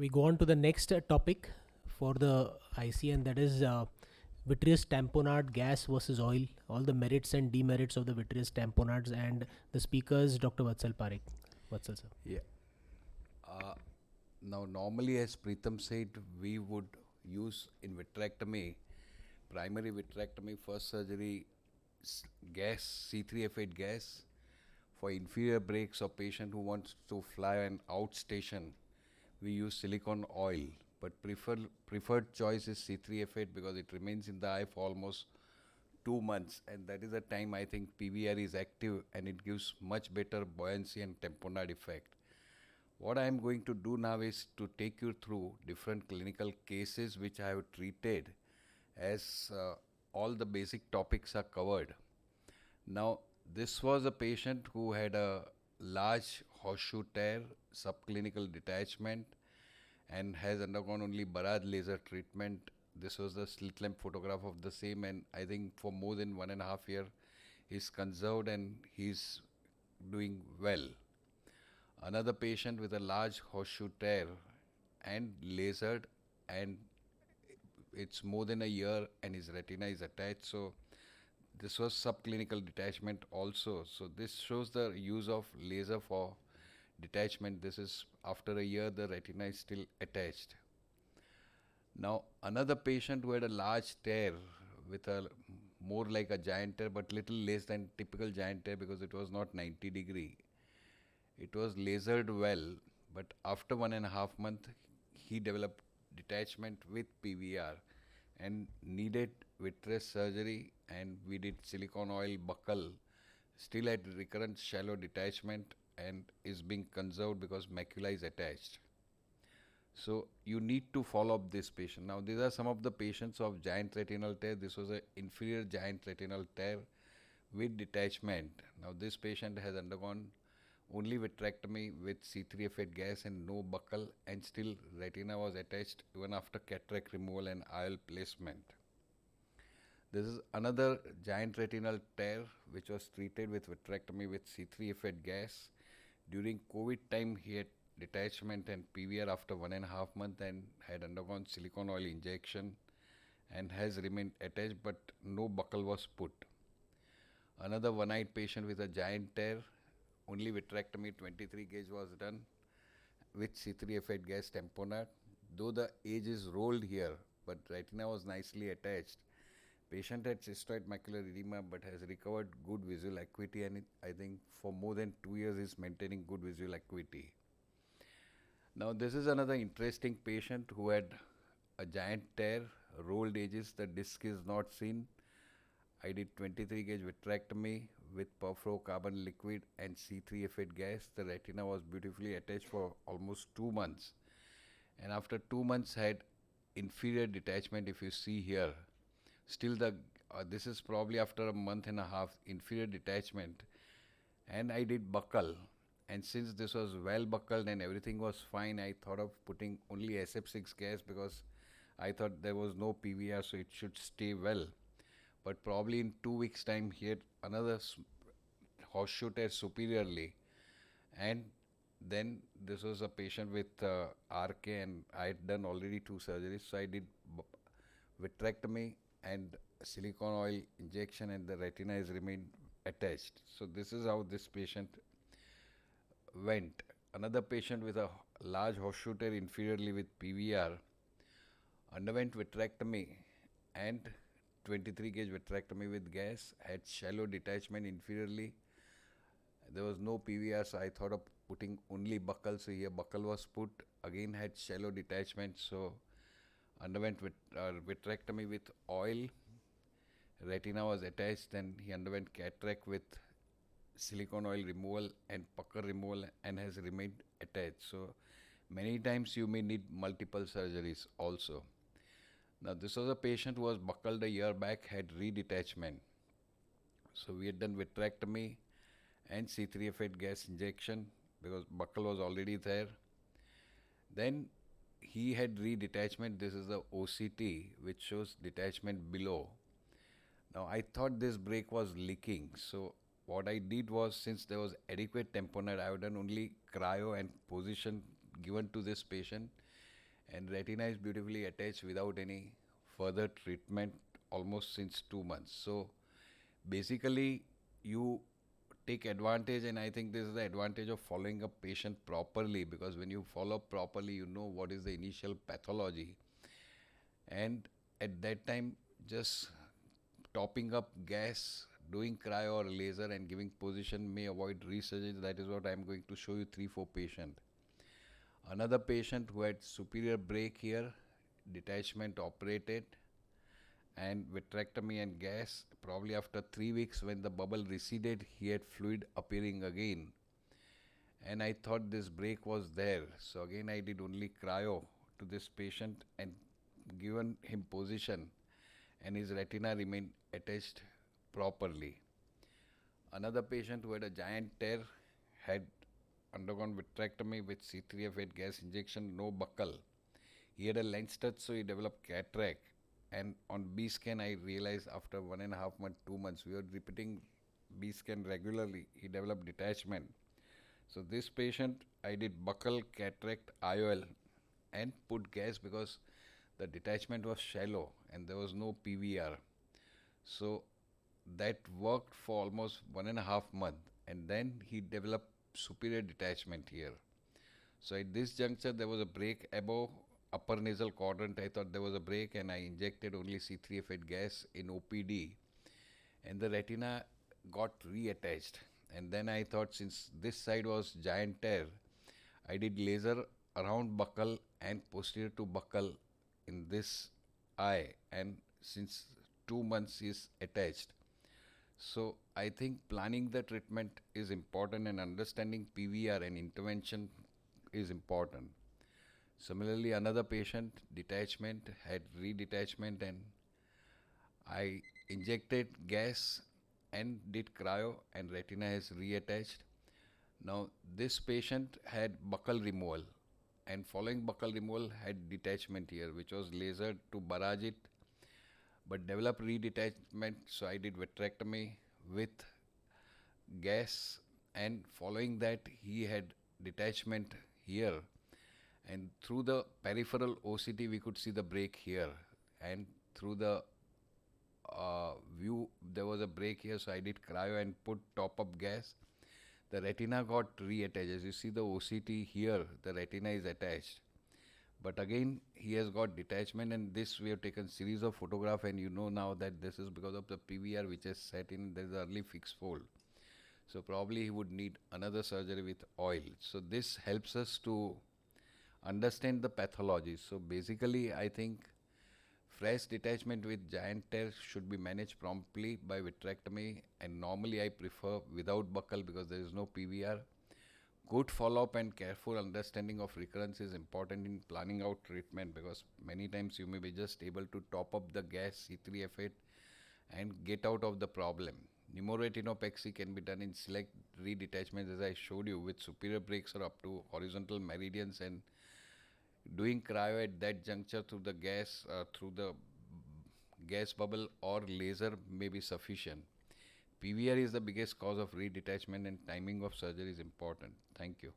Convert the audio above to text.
We go on to the next topic for the IC, and that is vitreous tamponade gas versus oil, all the merits and demerits of the vitreous tamponades. And the speakers, Dr. Vatsal Parikh. Vatsal sir. Yeah. Uh, Now, normally, as Preetham said, we would use in vitrectomy, primary vitrectomy, first surgery, gas, C3F8 gas. For inferior breaks or patient who wants to fly an outstation, we use silicone oil. But preferred choice is C3F8 because it remains in the eye for almost 2 months, and that is the time I think PVR is active and it gives much better buoyancy and tamponade effect. What I am going to do now is to take you through different clinical cases which I have treated as all the basic topics are covered. Now, this was a patient who had a large horseshoe tear, subclinical detachment, and has undergone only Barad laser treatment. This was the slit lamp photograph of the same, and I think for more than 1.5 years, he's conserved and he's doing well. Another patient with a large horseshoe tear and lasered, and it's more than a year and his retina is attached. So this was subclinical detachment also. So this shows the use of laser for detachment. This is after a year the retina is still attached. Now another patient who had a large tear with a more like a giant tear but little less than typical giant tear because it was not 90-degree. It was lasered well, but after 1.5 months, he developed detachment with PVR and needed vitreous surgery, and we did silicone oil buccal. Still had recurrent shallow detachment and is being conserved because macula is attached. So you need to follow up this patient. Now these are some of the patients of giant retinal tear. This was an inferior giant retinal tear with detachment. Now this patient has undergone only vitrectomy with C3F8 gas and no buccal, and still retina was attached even after cataract removal and IOL placement. This is another giant retinal tear which was treated with vitrectomy with C3F8 gas. During COVID time, he had detachment and PVR after 1.5 months and had undergone silicone oil injection and has remained attached, but no buccal was put. Another one-eyed patient with a giant tear, only vitrectomy 23 gauge was done with C3F8 gas tamponade. Though the age is rolled here, but retina was nicely attached. Patient had cystoid macular edema but has recovered good visual acuity, and I think for more than 2 years is maintaining good visual acuity. Now this is another interesting patient who had a giant tear, rolled edges, the disc is not seen. I did 23 gauge vitrectomy with perfluorocarbon liquid and C3F8 gas. The retina was beautifully attached for almost 2 months, and after 2 months had inferior detachment. If you see here, still the this is probably after a month and a half inferior detachment, and I did buccal. And since this was well buckled and everything was fine, I thought of putting only SF6 gas because I thought there was no PVR, so it should stay well. But probably in 2 weeks' time, he had another horseshoe tear superiorly, and then this was a patient with RK, and I had done already 2 surgeries, so I did vitrectomy and silicone oil injection, and the retina has remained attached. So this is how this patient went. Another patient with a large horseshoe tear inferiorly with PVR underwent vitrectomy and 23 gauge vitrectomy with gas, had shallow detachment inferiorly. There was no PVR, so I thought of putting only buccal. So here buccal was put, again had shallow detachment, so underwent vitrectomy with oil. Retina was attached, and he underwent cataract with silicone oil removal and pucker removal and has remained attached. So many times you may need multiple surgeries also. Now this was a patient who was buckled a year back, had redetachment. So we had done vitrectomy and C3F8 gas injection because buccal was already there. Then he had redetachment. This is the OCT which shows detachment below. Now I thought this break was leaking, so what I did was, since there was adequate tamponade, I have done only cryo and position given to this patient, and retina is beautifully attached without any further treatment almost since 2 months. So basically, you take advantage, and I think this is the advantage of following a patient properly, because when you follow properly, you know what is the initial pathology, and at that time, just topping up gas, doing cryo or laser, and giving position may avoid resurgery. That is what I am going to show you 3-4 patient. Another patient who had superior break here, detachment operated, and vitrectomy and gas. Probably after 3 weeks, when the bubble receded, he had fluid appearing again. And I thought this break was there. So again, I did only cryo to this patient and given him position, and his retina remained attached properly. Another patient who had a giant tear had undergone vitrectomy with C3F8 gas injection, no buccal. He had a lens touch, so he developed cataract. And on B scan, I realized after 1.5 months, 2 months, we were repeating B scan regularly. He developed detachment. So this patient, I did buccal, cataract, IOL, and put gas because the detachment was shallow and there was no PVR. So that worked for almost 1.5 months, and then he developed superior detachment here. So at this juncture, there was a break above upper nasal quadrant. I thought there was a break, and I injected only C3F8 gas in OPD, and the retina got reattached. And then I thought, since this side was giant tear, I did laser around buccal and posterior to buccal in this eye, and since 2 months is attached. So I think planning the treatment is important, and understanding PVR and intervention is important. Similarly, another patient, detachment, had redetachment, and I injected gas and did cryo, and retina is reattached. Now this patient had buccal removal, and following buccal removal had detachment here, which was lasered to barrage it, but developed redetachment. So I did vitrectomy with gas, and following that he had detachment here, and through the peripheral OCT we could see the break here, and through the view there was a break here, so I did cryo and put top up gas. The retina got reattached. As you see the OCT here, the retina is attached. But again, he has got detachment, and this we have taken series of photograph, and you know now that this is because of the PVR which has set in. There is early fixed fold. So probably he would need another surgery with oil. So this helps us to understand the pathology. So basically, I think fresh detachment with giant tear should be managed promptly by vitrectomy, and normally I prefer without buccal because there is no PVR. Good follow-up and careful understanding of recurrence is important in planning out treatment, because many times you may be just able to top up the gas C3F8 and get out of the problem. Pneumoretinopexy can be done in select redetachments, as I showed you, with superior breaks or up to horizontal meridians, and doing cryo at that juncture through the gas bubble or laser may be sufficient. PVR is the biggest cause of redetachment, and timing of surgery is important. Thank you.